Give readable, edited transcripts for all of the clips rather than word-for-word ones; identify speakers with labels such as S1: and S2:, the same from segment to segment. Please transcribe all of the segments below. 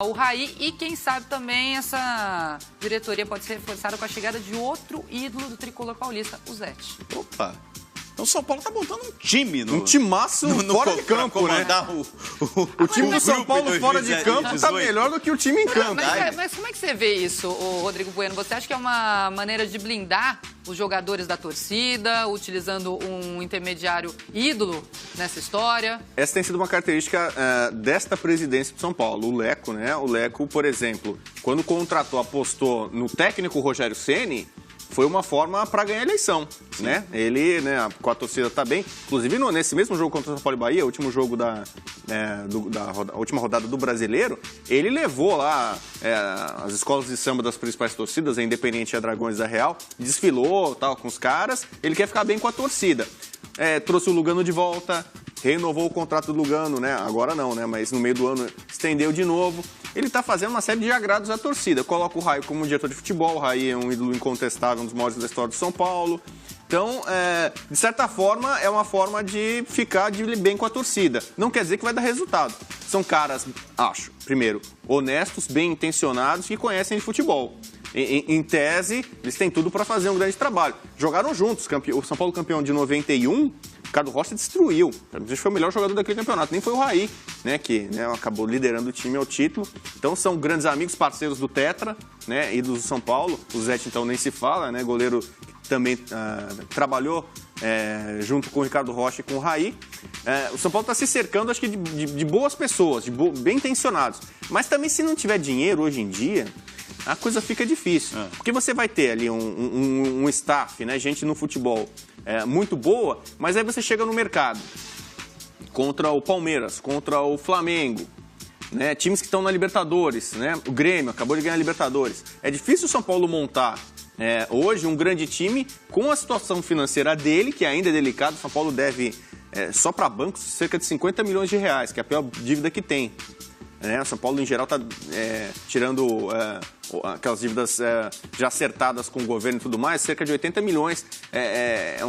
S1: o Raí e, quem sabe, também essa diretoria pode ser reforçada com a chegada de outro ídolo do tricolor paulista, o Zete.
S2: Opa! Então o São Paulo tá montando um time.
S3: Um timaço fora de campo, né? O time do São Paulo fora de campo tá melhor do que o time em campo.
S1: Mas como é que você vê isso, Rodrigo Bueno? Você acha que é uma maneira de blindar os jogadores da torcida, utilizando um intermediário ídolo nessa história?
S3: Essa tem sido uma característica desta presidência do São Paulo. O Leco, né? O Leco, por exemplo, quando contratou, apostou no técnico Rogério Ceni, foi uma forma para ganhar a eleição, né? Ele, né, com a torcida tá bem. Inclusive, nesse mesmo jogo contra o São Paulo e Bahia, o último jogo da última rodada do Brasileiro, ele levou lá as escolas de samba das principais torcidas, a Independente e a Dragões da Real, desfilou tal com os caras. Ele quer ficar bem com a torcida. Trouxe o Lugano de volta, renovou o contrato do Lugano, né? Agora não, né? Mas no meio do ano estendeu de novo. Ele está fazendo uma série de agrados à torcida. Coloca o Raí como diretor de futebol. O Raí é um ídolo incontestável, um dos maiores da história do São Paulo. Então, de certa forma, é uma forma de ficar bem com a torcida. Não quer dizer que vai dar resultado. São caras, acho, primeiro, honestos, bem intencionados, que conhecem de futebol. Em tese, eles têm tudo para fazer um grande trabalho. Jogaram juntos. O São Paulo campeão de 91... Ricardo Rocha destruiu. Foi o melhor jogador daquele campeonato. Nem foi o Raí, né, que acabou liderando o time ao título. Então são grandes amigos, parceiros do Tetra, né, ídolos do São Paulo. O Zete, então, nem se fala, né, goleiro que também trabalhou junto com o Ricardo Rocha e com o Raí. O São Paulo está se cercando, acho que, de boas pessoas, bem intencionados. Mas também, se não tiver dinheiro hoje em dia, a coisa fica difícil. Porque você vai ter ali um staff, né, gente no futebol muito boa, mas aí você chega no mercado contra o Palmeiras, contra o Flamengo, né, times que estão na Libertadores, né, o Grêmio acabou de ganhar a Libertadores. É difícil o São Paulo montar hoje um grande time com a situação financeira dele, que ainda é delicada. O São Paulo deve, só para bancos, cerca de 50 milhões de reais, que é a pior dívida que tem. O São Paulo, em geral, está tirando aquelas dívidas já acertadas com o governo e tudo mais, cerca de 80 milhões,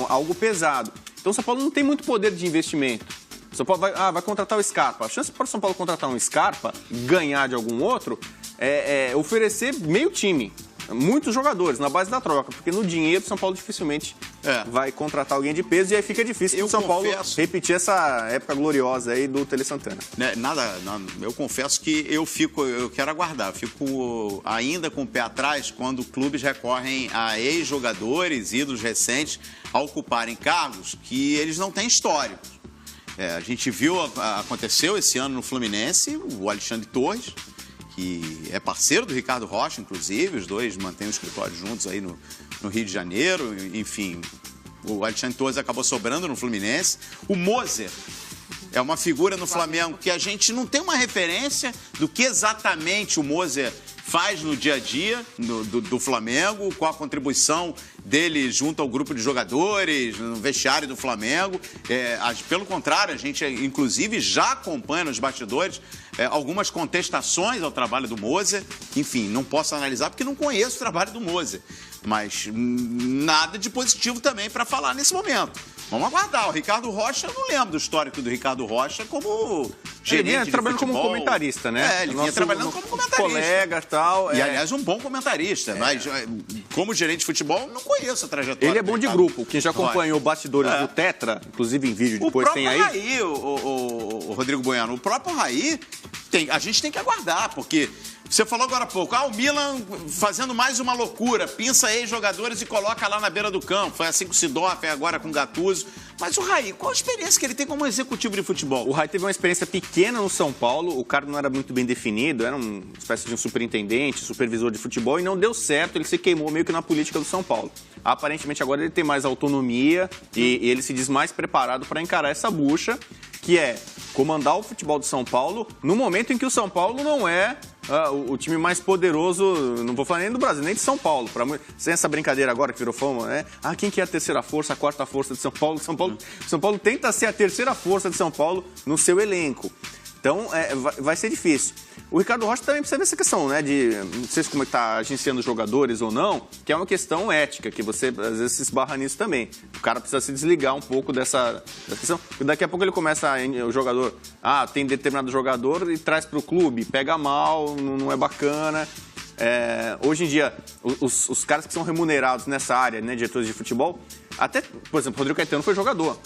S3: algo pesado. Então, o São Paulo não tem muito poder de investimento. O São Paulo vai contratar o Scarpa. A chance para o São Paulo contratar um Scarpa, ganhar de algum outro, é oferecer meio time. Muitos jogadores na base da troca, porque no dinheiro o São Paulo dificilmente vai contratar alguém de peso, e aí fica difícil o São Paulo repetir essa época gloriosa aí do Tele Santana.
S2: Eu confesso que eu quero aguardar, eu fico ainda com o pé atrás quando clubes recorrem a ex-jogadores, ídolos recentes, a ocuparem cargos que eles não têm histórico. A gente viu, aconteceu esse ano no Fluminense, o Alexandre Torres, que é parceiro do Ricardo Rocha, inclusive, os dois mantêm o escritório juntos aí no Rio de Janeiro, enfim, o Alexandre Torres acabou sobrando no Fluminense. O Moser é uma figura no Flamengo que a gente não tem uma referência do que exatamente o Moser faz no dia a dia do Flamengo, qual a contribuição dele junto ao grupo de jogadores, no vestiário do Flamengo. Pelo contrário, a gente, inclusive, já acompanha nos bastidores algumas contestações ao trabalho do Moser. Enfim, não posso analisar porque não conheço o trabalho do Moser, mas nada de positivo também para falar nesse momento. Vamos aguardar. O Ricardo Rocha, eu não lembro do histórico do Ricardo Rocha como gerente de futebol.
S3: Trabalhando como comentarista, né?
S2: Ele vinha trabalhando como comentarista.
S3: Colega e tal.
S2: E, aliás, um bom comentarista. Mas, como gerente de futebol, não conheço a trajetória.
S3: Ele é bom de grupo. Quem já acompanhou bastidores do Tetra, inclusive em vídeo, depois tem aí.
S2: O próprio Raí, o Rodrigo Bueno, o próprio Raí, a gente tem que aguardar, porque... Você falou agora há pouco, o Milan fazendo mais uma loucura, pinça ex-jogadores e coloca lá na beira do campo. Foi assim com o Sidorf, agora com o Gattuso. Mas o Raí, qual a experiência que ele tem como executivo de futebol?
S3: O Raí teve uma experiência pequena no São Paulo, o cargo não era muito bem definido, era uma espécie de um superintendente, supervisor de futebol, e não deu certo, ele se queimou meio que na política do São Paulo. Aparentemente agora ele tem mais autonomia e ele se diz mais preparado para encarar essa bucha, que é comandar o futebol do São Paulo no momento em que o São Paulo não é o time mais poderoso, não vou falar nem do Brasil, nem de São Paulo. Sem essa brincadeira agora que virou fama, né? Quem que é a terceira força, a quarta força de São Paulo? São Paulo tenta ser a terceira força de São Paulo no seu elenco. Então, vai ser difícil. O Ricardo Rocha também precisa dessa questão, né? Não sei como é que está agenciando os jogadores ou não, que é uma questão ética, que você às vezes se esbarra nisso também. O cara precisa se desligar um pouco dessa questão. Daqui a pouco ele começa, o jogador, tem determinado jogador e traz para o clube, pega mal, não é bacana. Hoje em dia, os caras que são remunerados nessa área, né, diretores de futebol, até, por exemplo, o Rodrigo Caetano foi jogador.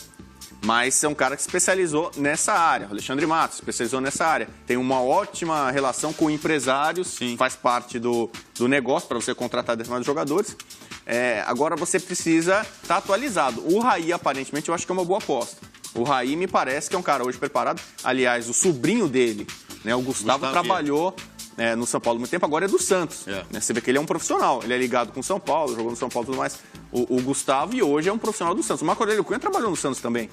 S3: Mas é um cara que se especializou nessa área. O Alexandre Matos se especializou nessa área. Tem uma ótima relação com empresários, sim, faz parte do negócio para você contratar determinados jogadores. Agora você precisa estar atualizado. O Raí, aparentemente, eu acho que é uma boa aposta. O Raí me parece que é um cara hoje preparado. Aliás, o sobrinho dele, né, o Gustavo trabalhou no São Paulo há muito tempo, agora é do Santos. Você vê que ele é um profissional, ele é ligado com o São Paulo, jogou no São Paulo e tudo mais. O Gustavo, e hoje é um profissional do Santos. O Marco Aurélio Cunha trabalhou no Santos também.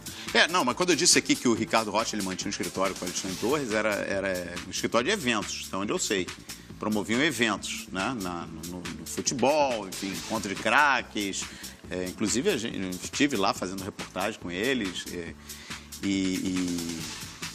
S2: Mas quando eu disse aqui que o Ricardo Rocha ele mantinha um escritório com o Alexandre Torres, era um escritório de eventos, então onde eu sei. Promoviam eventos, né? No futebol, enfim, encontro de craques. Inclusive, eu estive lá fazendo reportagem com eles.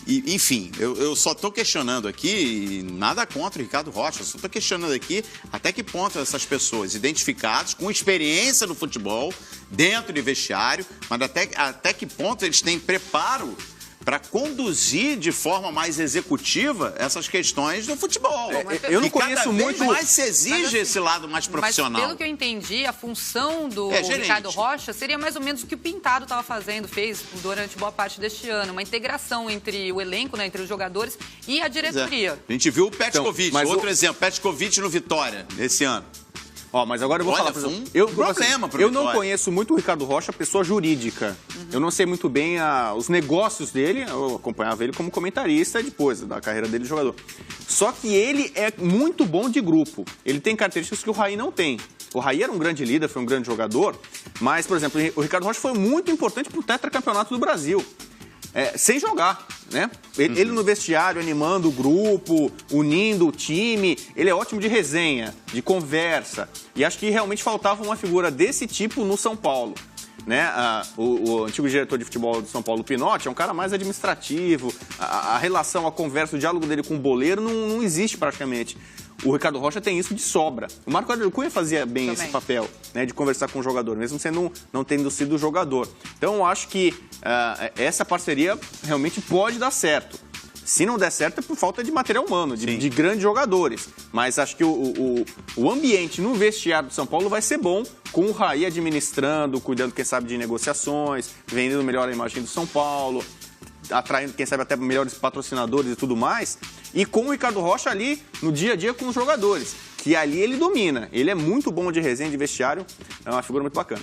S2: Enfim, eu só estou questionando aqui, nada contra o Ricardo Rocha, só estou questionando aqui até que ponto essas pessoas identificadas, com experiência no futebol, dentro de vestiário, mas até que ponto eles têm preparo para conduzir de forma mais executiva essas questões do futebol.
S3: Eu não conheço muito...
S2: Cada vez mais se exige esse lado mais profissional.
S1: Mas pelo que eu entendi, a função do Ricardo Rocha seria mais ou menos o que o Pintado fez durante boa parte deste ano. Uma integração entre o elenco, né, entre os jogadores e a diretoria.
S2: A gente viu o Petkovic, outro exemplo, Petkovic no Vitória, esse ano.
S3: Mas agora eu vou falar, por exemplo, eu não conheço muito o Ricardo Rocha, pessoa jurídica. Eu não sei muito bem os negócios dele, eu acompanhava ele como comentarista depois da carreira dele de jogador. Só que ele é muito bom de grupo. Ele tem características que o Raí não tem. O Raí era um grande líder, foi um grande jogador, mas, por exemplo, o Ricardo Rocha foi muito importante para o tetracampeonato do Brasil. Sem jogar, né? Ele no vestiário, animando o grupo, unindo o time. Ele é ótimo de resenha, de conversa. E acho que realmente faltava uma figura desse tipo no São Paulo. Né? O antigo diretor de futebol do São Paulo, Pinotti, é um cara mais administrativo. A relação, a conversa, o diálogo dele com o boleiro não existe praticamente. O Ricardo Rocha tem isso de sobra. O Marco Aurélio Cunha fazia bem esse papel, né, de conversar com o jogador, mesmo sendo não tendo sido jogador. Então, eu acho que essa parceria realmente pode dar certo. Se não der certo, é por falta de material humano, de grandes jogadores. Mas acho que o ambiente no vestiário do São Paulo vai ser bom, com o Raí administrando, cuidando, quem sabe, de negociações, vendendo melhor a imagem do São Paulo, atraindo, quem sabe, até melhores patrocinadores e tudo mais. E com o Ricardo Rocha ali, no dia a dia com os jogadores, que ali ele domina. Ele é muito bom de resenha, de vestiário, é uma figura muito bacana.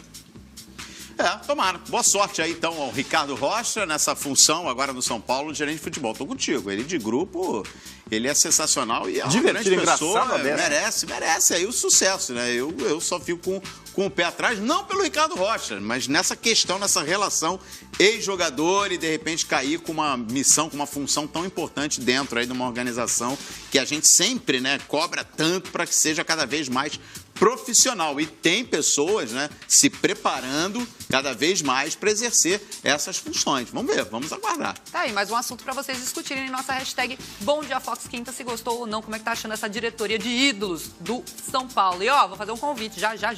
S2: Tomara. Boa sorte aí, então, ao Ricardo Rocha, nessa função agora no São Paulo, de gerente de futebol. Tô contigo. Ele de grupo, ele é sensacional e é uma grande pessoa, merece aí o sucesso, né? Eu só fico com o pé atrás, não pelo Ricardo Rocha, mas nessa questão, nessa relação ex-jogador e, de repente, cair com uma missão, com uma função tão importante dentro aí de uma organização que a gente sempre, né, cobra tanto para que seja cada vez mais profissional. E tem pessoas, né, se preparando cada vez mais para exercer essas funções. Vamos ver, vamos aguardar.
S1: Tá aí, mais um assunto para vocês discutirem em nossa hashtag Bom Dia Fox Quinta, se gostou ou não, como é que tá achando essa diretoria de ídolos do São Paulo. E vou fazer um convite, já